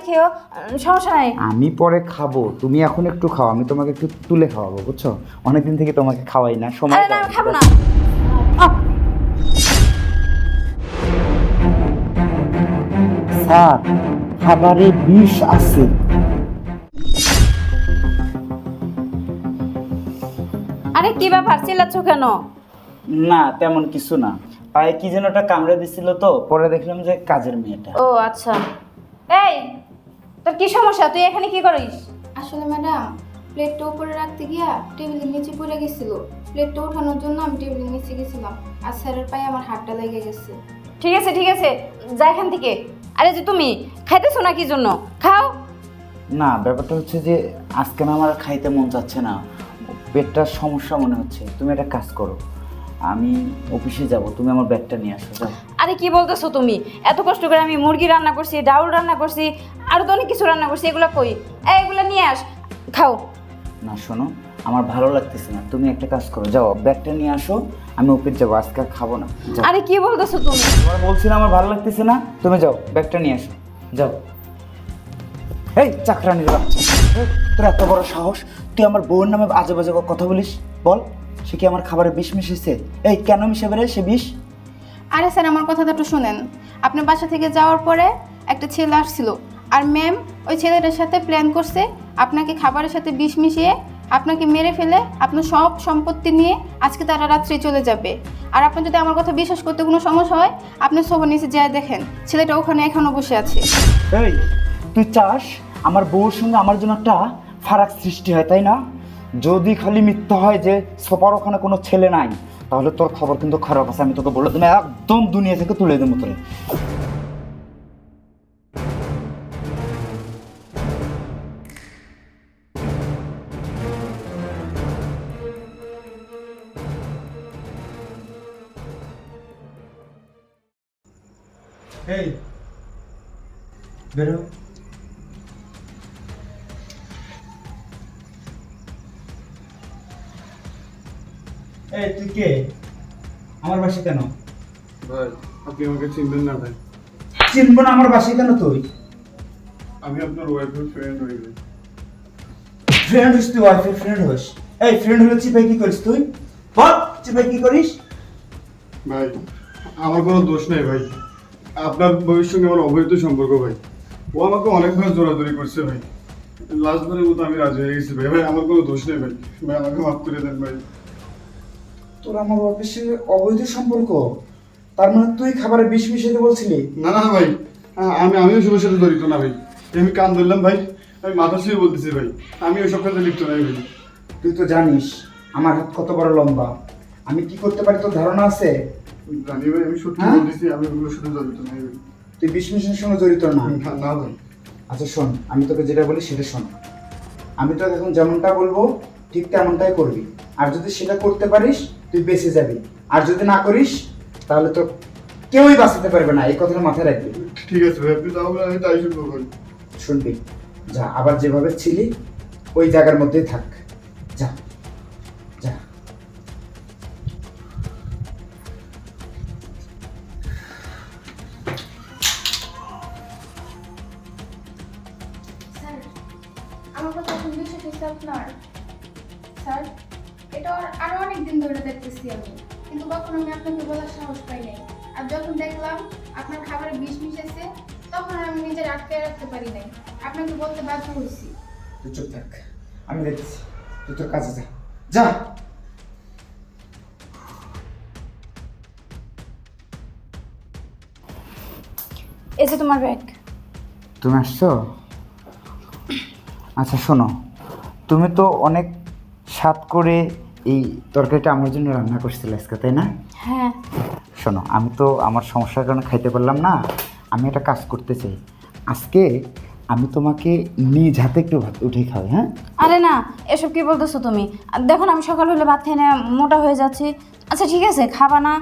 খেয়েও, সমস্যা নাই। আমি পরে খাবো, তুমি এখন একটু খাও, আমি তোমাকে একটু তুলে খাওয়াবো, বুঝছো? অনেকদিন থেকে তোমাকে খাওয়াই না, সময় আরে না, দাও। আমি খাবো না। স্যার, খাবারে বিষ আছে। আরে কি ব্যাপার, চিল্লাচ্ছ কেন? না তেমন কিছু না, পায়ে কি যেন একটা কামড়ে দিছিল তো, পরে দেখলাম যে কাজের মেয়েটা। ও আচ্ছা। এই, তোর কি সমস্যা? তুই এখানে কি করিস? আসলে ম্যাডাম, প্লেটটা উপরে রাখতে গিয়া টেবিলের নিচে পড়ে গেছিল। প্লেটটা ওঠানোর জন্য আমি টেবিলের নিচে গেছিলাম, আর স্যারের পায়ে আমার হাতটা লেগে গেছে। ঠিক আছে ঠিক আছে, যা এখান থেকে। আরে যে তুমি খাইতেছো না কি জন্য? খাও। না, ব্যাপারটা হচ্ছে যে আজকে না আমার খাইতে মন চাচ্ছে না, পেটটার সমস্যা মনে হচ্ছে। তুমি একটা কাজ করো, আমি অফিসে যাব, তুমি আমার ব্যাগটা নিয়ে আসো, যাও। আরে কি বলতেছো তুমি? এত কষ্ট করে আমি মুরগি রান্না করছি, ডাউল রান্না করছি, আরো তো অনেক কিছু রান্না করছি, এগুলো কই? এগুলো নিয়ে আস, খাও। না শোনো, আমার ভালো লাগতেছে না, তুমি একটা কাজ করো, যাও ব্যাগটা নিয়ে আসো, আমি অফিস যাবো, আজকে আর খাবো না, যাও। আরে কি বলতেছো তুমি? তোমার বলছি না আমার ভালো লাগতেছে না, তুমি যাও ব্যাগটা নিয়ে আসো, যাও। এই চাকরানির বাচ্চা, এই, তোর এত বড় সাহস, তুই আমার বউয়ের নামে আজে বাজে কথা বলিস? বল, সে কি আমার খাবারে বিষ মিশিয়েছে? এই কেন মিশাবে রে সে বিষ? আরে স্যার, আমার কথাটা একটু শোনেন। আপনার বাসা থেকে যাওয়ার পরে একটা ছেলে আসছিল, আর ম্যাম ওই ছেলেটার সাথে প্ল্যান করছে আপনাকে খাবারের সাথে বিষ মিশিয়ে আপনাকে মেরে ফেলে আপনার সব সম্পত্তি নিয়ে আজকে তারা রাত্রে চলে যাবে। আর আপনার যদি আমার কথা বিশ্বাস করতে কোনো সমস্যা হয়, আপনি সবার নিচে যায় দেখেন, ছেলেটা ওখানে এখনও বসে আছে। এই তুই চাস আমার বউর সঙ্গে আমার জন্য একটা ফারাক সৃষ্টি হয়, তাই না? যদি খালি মিথ্যা হয় যে সোপার ওখানে কোনো ছেলে নাই, তাহলে তোর খবর কিন্তু খারাপ আছে, আমি তোকে বলে তুমি একদম দুনিয়া থেকে তুলে দেবো তোরে। এই বেরো। এই তুই কে? আমার বাসে কেন? ভাই, আপনি আমাকে চিনবেন না ভাই। চিনবো না? আমার বাসে কেন তুই? আমি আপনার ওয়াইফের ফ্রেন্ড হই ভাই। ফ্রেন্ড হইস তুই? ওয়াইফের ফ্রেন্ড হইস? এই ফ্রেন্ড হলে চিপাই কি করিস তুই? বল, চিপাই কি করিস? ভাই, আমার কোনো দোষ নেই ভাই। আপনার বউয়ের সঙ্গে আমার অবৈধ সম্পর্ক ভাই। ও আমাকে অনেকবার জোরাজোরি করছে ভাই। লাস্ট বারের মতো আমি রাজি হয়ে গেছি ভাই। ভাই আমার কোনো দোষ নেই ভাই। ভাই আমাকে মাফ করে দেন ভাই। তোর আমার অফিসে অবৈধ সম্পর্ক? তার মানে তুই খাবারে বিষ মিশাইতে বলছিলি? না না ভাই, আমিও সবার সাথে জড়িত না ভাই। আমি কান ধরলাম ভাই, আমি মাথা ছুঁয়ে বলতেছি ভাই, আমি ওইসব কাজে লিপ্ত নাই ভাই। তুই তো জানিস আমার হাত কত বড় লম্বা, আমি কি করতে পারি তোর ধারণা আছে? জানি ভাই, আমি সত্যি হ্যাঁ? বলতেছি, আমি ওগুলোর সাথে জড়িত নাই ভাই। তুই বিষ মিশানোর সঙ্গে জড়িত না? না ভাই। আচ্ছা শোন, আমি তোকে যেটা বলি সেটা শোন। আমি তোকে এখন যেমনটা বলবো ঠিক তেমনটাই করবি, আর যদি সেটা করতে পারিস তুই বেঁচে যাবি, আর যদি না করিস তাহলে তো কেউই বাঁচাতে পারবে না, এই কথাটা মাথায় রাখবি। ঠিক আছে ভাই, আপনি তাহলে আমি তাই শুনবো ভাই। শুনবি? যা, আবার যেভাবে ছিলি ওই জায়গার মধ্যেই থাক, যা যা। স্যার, আমার কথা এখন বিশ্বাস হচ্ছে আপনার? স্যার, এটা আরো অনেক দিন ধরে দেখতেছি আমি, কিন্তু কখনো আমি আপনাকে বলার সাহস পাই নাই। আর যখন দেখলাম আপনার খাবারে বিষ মিশেছে, তখন আর আমি নিজের আটকে রাখতে পারি নাই, আপনাকে বলতে বাধ্য হয়েছি। তুই চুপ থাক, আমি দেখছি, তুই তোর কাজে যা, যা। এই যে তোমার ব্যাগ। তুমি আসছো? আচ্ছা শোনো, তুমি তো অনেক স্বাদ করে এই তরকারিটা আমার জন্য রান্না করছিলে আজকে, তাই না? হ্যাঁ। শোনো, আমি তো আমার সমস্যার কারণে খাইতে পারলাম না, আমি একটা কাজ করতে চাই। আজকে আমি তোমাকে নিজ হাতে একটু ভাত উঠে খাই, হ্যাঁ? আরে না, এসব কি বলতেছো তুমি? আর দেখো না, আমি সকাল হলে ভাত খেয়ে না মোটা হয়ে যাচ্ছি। আচ্ছা ঠিক আছে, খাবা না,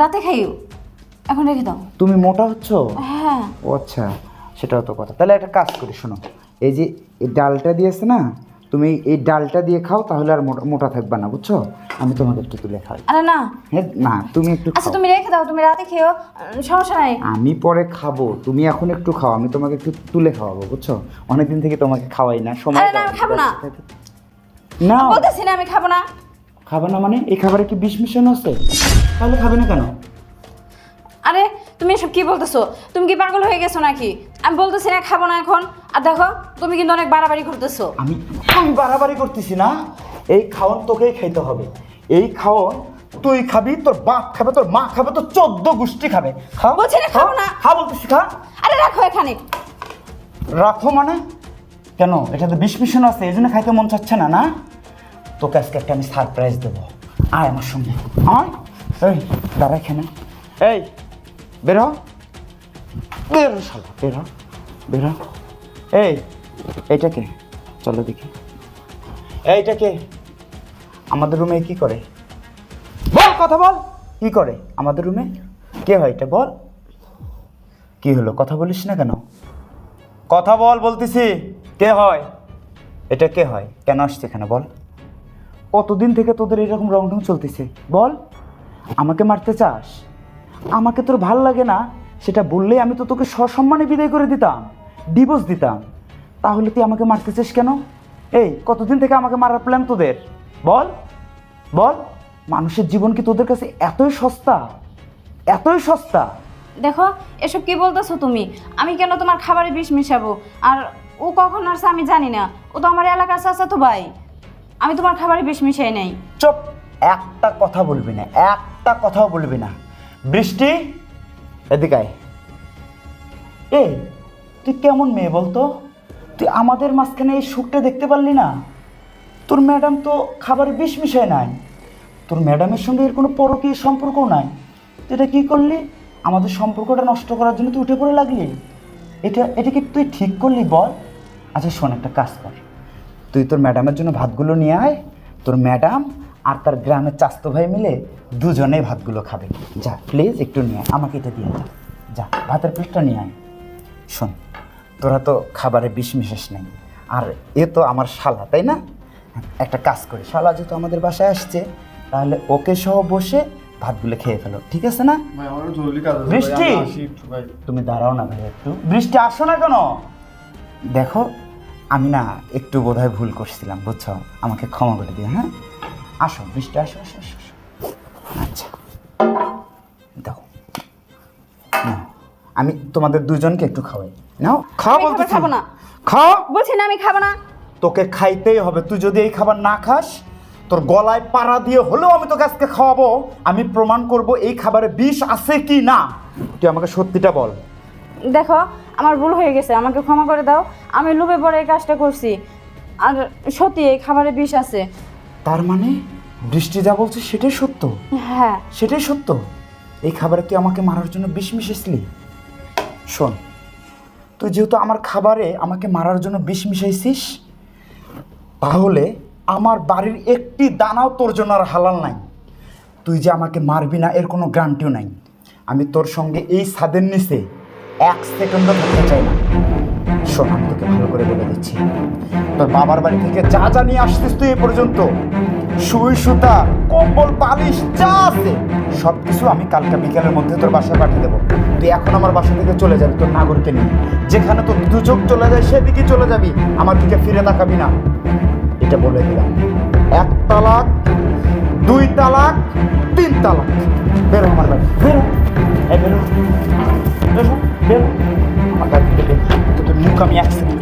রাতে খাইও, এখন রেখে দাও। তুমি মোটা হচ্ছ? হ্যাঁ। ও আচ্ছা, সেটাও তো কথা। তাহলে একটা কাজ করি, শোনো, এই যে এই ডালটা দিয়েছে না, তুমি এই ডালটা দিয়ে খাও, তাহলে আর মোটা থাকবে না, বুঝছো? আমি তোমাকে একটু তুলে খাই। আরে না, হ্যাঁ না, তুমি একটু আচ্ছা খাও। তুমি রেখে দাও, তুমি রাতে খেও, সমস্যা নাই। আমি পরে খাবো, তুমি এখন একটু খাও, আমি তোমাকে একটু তুলে খাওয়াবো, বুঝছো? অনেকদিন থেকে তোমাকে খাওয়াই না, সময় আরে না, দাও। আমি খাবো না। না বলতেছি না আমি খাবো না। খাবে না মানে? এই খাবারে কি বিষ মিশানো আছে? তাহলে খাবে না কেন? আরে তুমি এসব কি বলতেছো? তুমি কি পাগল হয়ে গেছো নাকি? আমি বলতেছি না খাবো না এখন। আর দেখো তুমি কিন্তু অনেক বাড়াবাড়ি করতেছো। আমি আমি বাড়াবাড়ি করতেছি না। এই খাওয়ান তোকেই খাইতে হবে। এই খাওয়ান তুই খাবি, তোর বাপ খাবে, তোর মা খাবে, তোর 14 গোষ্ঠী খাবে। খা বলছি না, খাবো না। খা বলতেছি, খা। আরে রাখো এখানে। রাখো মানে? কেন? এটাতে বিষ মিশানো আছে, এই জন্য খাইতে মন চাচ্ছে না, না? তোকে আজকে একটা আমি সারপ্রাইজ দেবো। আয় আমার সঙ্গে, আয়। এই দাঁড়া এখানে। এই বেরো, বেরো শালা, বেরো, বেরো। এই এইটা কে? চলো দেখি। এইটা কে? আমাদের রুমে কি করে? বল, কথা বল। কি করে আমাদের রুমে? কে হয় এটা? বল। কি হলো, কথা বলিস না কেন? কথা বল বলতেছি। কে হয় এটা? কে হয়? কেন আসছে এখানে? বল। কতদিন থেকে তোদের এরকম রংঢং চলতেছে? বল। আমাকে মারতে চাস? আমাকে তোর ভাল লাগে না সেটা বললেই আমি তো তোকে সসম্মানে বিদায় করে দিতাম, ডিভোর্স দিতাম। তাহলে তুই আমাকে মারতে চাস কেন? এই কতদিন থেকে আমাকে মারার প্ল্যান তোদের? বল বল। মানুষের জীবন কি তোদের কাছে এতই সস্তা? এতই সস্তা? দেখো এসব কি বলতেছো তুমি? আমি কেন তোমার খাবারে বিষ মিশাবো? আর ও কখন আসছে আমি জানি না। ও তো আমার এলাকার চাচা তো ভাই। আমি তোমার খাবারে বিষ মিশাই নাই। চুপ, একটা কথা বলবি না, একটা কথাও বলবি না। বৃষ্টি, এদিকে আয়। এই তুই কেমন মেয়ে বলতো? তুই আমাদের মাঝখানে এই সুখটা দেখতে পারলি না? তোর ম্যাডাম তো খাবারে বিষ মিশায় নাই, তোর ম্যাডামের সঙ্গে এর কোনো পরকীয় সম্পর্কও নাই। তুই এটা কী করলি? আমাদের সম্পর্কটা নষ্ট করার জন্য তুই উঠে পড়ে লাগলি। এটা কি তুই ঠিক করলি বল? আচ্ছা শোন, একটা কাজ কর, তুই তোর ম্যাডামের জন্য ভাতগুলো নিয়ে আয়। তোর ম্যাডাম আর তার গ্রামের চাস্তো ভাই মিলে দুজনেই ভাতগুলো খাবে। যা প্লিজ একটু নিয়ে আয়, আমাকে এটা দিয়ে যা। যা ভাতের প্লেটটা নিয়ে আয়। শোন, তোরা তো খাবারে বিষ মিশাস নাই, আর এ তো আমার শালা, তাই না? একটা কাজ করি, শালা যেহেতু আমাদের বাসায় আসছে, তাহলে ওকে সহ বসে ভাতগুলো খেয়ে ফেলো, ঠিক আছে না? ভাই আমার জরুরি কাজ আছে ভাই, বৃষ্টি! আমি আসি একটু ভাই। তুমি দাঁড়াও না ভাই একটু। বৃষ্টি, আসো না কেন? দেখো আমি না একটু বোধহয় ভুল করছিলাম, বুঝছো? আমাকে ক্ষমা করে দিও। হ্যাঁ আসো বৃষ্টি, আসো আসো আসো আসো। আচ্ছা দেখো, নাও, আমি তোমাদের দুজনকে একটু খাওয়াই। নাও খাও, আমি খাবার বলতেছি। খাবো না। খাও। বলছি না আমি খাবো না। তোকে খাইতেই হবে। তুই যদি এই খাবার না খাস, তোর গলায় পাড়া দিয়ে হলেও আমি তোকে আজকে খাওয়াবো। আমি প্রমাণ করব এই খাবারে বিষ আছে কি না। তুই আমাকে সত্যিটা বল। দেখো আমার ভুল হয়ে গেছে, আমাকে ক্ষমা করে দাও। আমি লোভে পড়ে এই কাজটা করছি। আর সত্যি এই খাবারে বিষ আছে। তার মানে বৃষ্টি যা বলছে সেটাই সত্য? হ্যাঁ। সেটাই সত্য? এই খাবারে তুই আমাকে মারার জন্য বিষ মিশিয়েছিলি? শোন, তুই যেহেতু আমার খাবারে আমাকে মারার জন্য বিষ মিশাইছিস, তাহলে আমার বাড়ির একটি দানাও তোর জন্য আর হালাল নাই। তুই যে আমাকে মারবি না এর কোনো গ্যারান্টিও নাই। আমি তোর সঙ্গে এই ছাদের নিচে 1 সেকেন্ডও থাকতে চাই না। শোন, আমি তোকে ভালো করে বলে দিচ্ছি, তোর বাবার বাড়ি থেকে যা যা নিয়ে আসছিস তুই এ পর্যন্ত, সুই সুতা, কম্বল, বালিশ যা আছে সব কিছু আমি কালকে বিকেলের মধ্যে তোর বাসায় পাঠিয়ে দেবো। তুই এখন আমার বাসা থেকে চলে যাবি তোর নাগরকে নিয়ে। যেখানে তোর দু চোখ চলে যায় সেদিকে চলে যাবি, আমার দিকে ফিরে তাকাবি না। এটা বলে দিলাম। 1 তালাক, 2 তালাক, 3 তালাক। বেরো আমার বাড়ি, বেরো। এই বেরো, বেরো, বেরো আমার বাড়ি থেকে বেরো। তোর মুখ আমি 1 সেকেন্ড